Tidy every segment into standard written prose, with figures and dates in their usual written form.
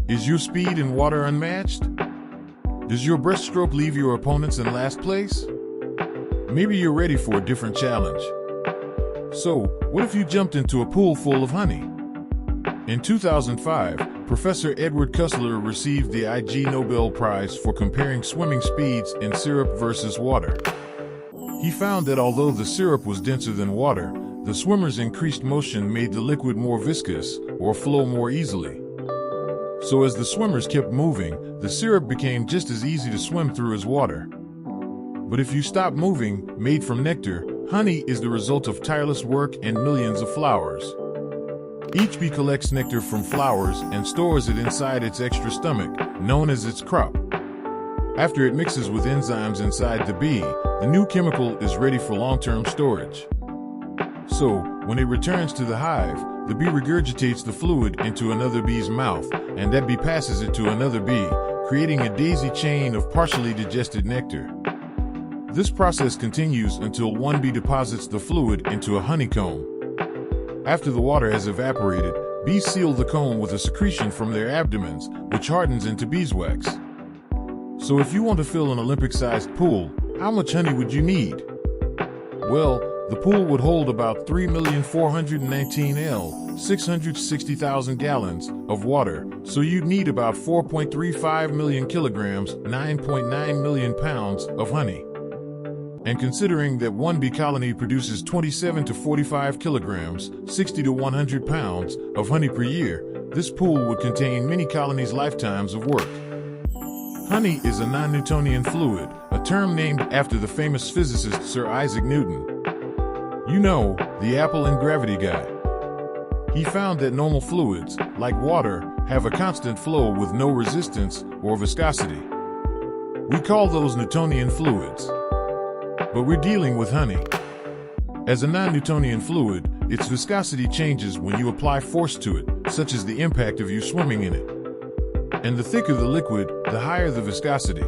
Is your speed in water unmatched? Does your breaststroke leave your opponents in last place? Maybe you're ready for a different challenge. So, what if you jumped into a pool full of honey? In 2005, Professor Edward Kussler received the IG Nobel Prize for comparing swimming speeds in syrup versus water. He found that although the syrup was denser than water, the swimmer's increased motion made the liquid more viscous or flow more easily. So as the swimmers kept moving, the syrup became just as easy to swim through as water. But if you stop moving, made from nectar, honey is the result of tireless work and millions of flowers. Each bee collects nectar from flowers and stores it inside its extra stomach, known as its crop. After it mixes with enzymes inside the bee, the new chemical is ready for long-term storage. So, when it returns to the hive, the bee regurgitates the fluid into another bee's mouth, and that bee passes it to another bee, creating a daisy chain of partially digested nectar. This process continues until one bee deposits the fluid into a honeycomb. After the water has evaporated, bees seal the comb with a secretion from their abdomens, which hardens into beeswax. So if you want to fill an Olympic-sized pool, how much honey would you need? Well, the pool would hold about 3,419,000, 660,000 gallons of water, so you'd need about 4.35 million kilograms, 9.9 million pounds of honey. And considering that one bee colony produces 27 to 45 kilograms, 60 to 100 pounds of honey per year, this pool would contain many colonies' lifetimes of work. Honey is a non-Newtonian fluid, a term named after the famous physicist Sir Isaac Newton. You know, the apple and gravity guy. He found that normal fluids, like water, have a constant flow with no resistance or viscosity. We call those Newtonian fluids. But we're dealing with honey. As a non-Newtonian fluid, its viscosity changes when you apply force to it, such as the impact of you swimming in it. And the thicker the liquid, the higher the viscosity.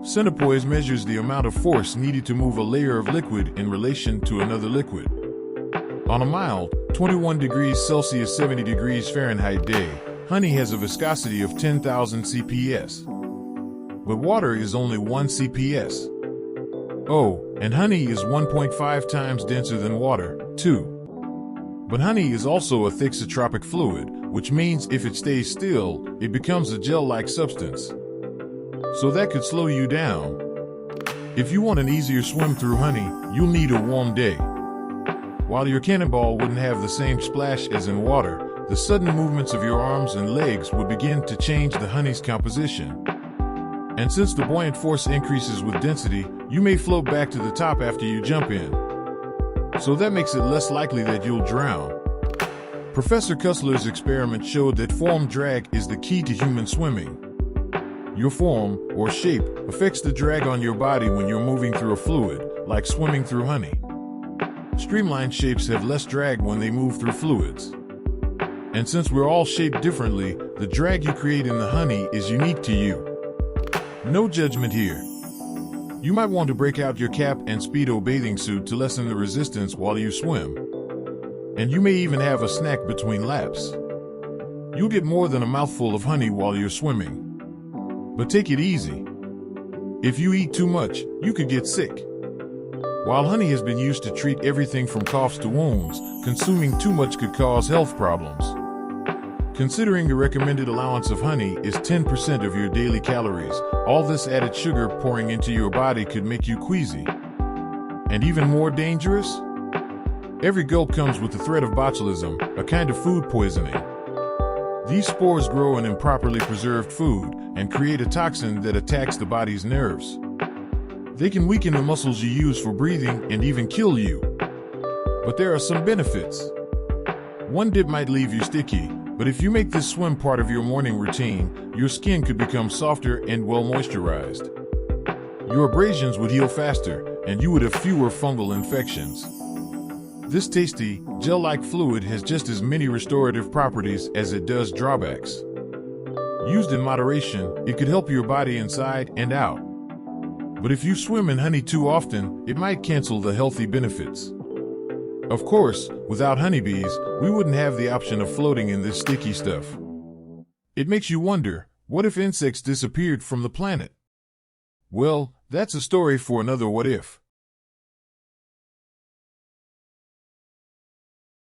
Centipoise measures the amount of force needed to move a layer of liquid in relation to another liquid. On a mild, 21 degrees Celsius 70 degrees Fahrenheit day, honey has a viscosity of 10,000 CPS. But water is only 1 CPS. Oh, and honey is 1.5 times denser than water, too. But honey is also a thixotropic fluid, which means if it stays still, it becomes a gel-like substance. So that could slow you down. If you want an easier swim through honey, you'll need a warm day. While your cannonball wouldn't have the same splash as in water, the sudden movements of your arms and legs would begin to change the honey's composition. And since the buoyant force increases with density, you may float back to the top after you jump in. So that makes it less likely that you'll drown. Professor Kussler's experiment showed that form drag is the key to human swimming. Your form, or shape, affects the drag on your body when you're moving through a fluid, like swimming through honey. Streamlined shapes have less drag when they move through fluids. And since we're all shaped differently, the drag you create in the honey is unique to you. No judgment here. You might want to break out your cap and Speedo bathing suit to lessen the resistance while you swim. And you may even have a snack between laps. You'll get more than a mouthful of honey while you're swimming. But take it easy. If you eat too much, you could get sick. While honey has been used to treat everything from coughs to wounds, consuming too much could cause health problems. Considering the recommended allowance of honey is 10% of your daily calories, all this added sugar pouring into your body could make you queasy. And even more dangerous? Every gulp comes with the threat of botulism, a kind of food poisoning. These spores grow in improperly preserved food and create a toxin that attacks the body's nerves. They can weaken the muscles you use for breathing and even kill you. But there are some benefits. One dip might leave you sticky, but if you make this swim part of your morning routine, your skin could become softer and well moisturized. Your abrasions would heal faster, and you would have fewer fungal infections. This tasty, gel-like fluid has just as many restorative properties as it does drawbacks. Used in moderation, it could help your body inside and out. But if you swim in honey too often, it might cancel the healthy benefits. Of course, without honeybees, we wouldn't have the option of floating in this sticky stuff. It makes you wonder, what if insects disappeared from the planet? Well, that's a story for another what if.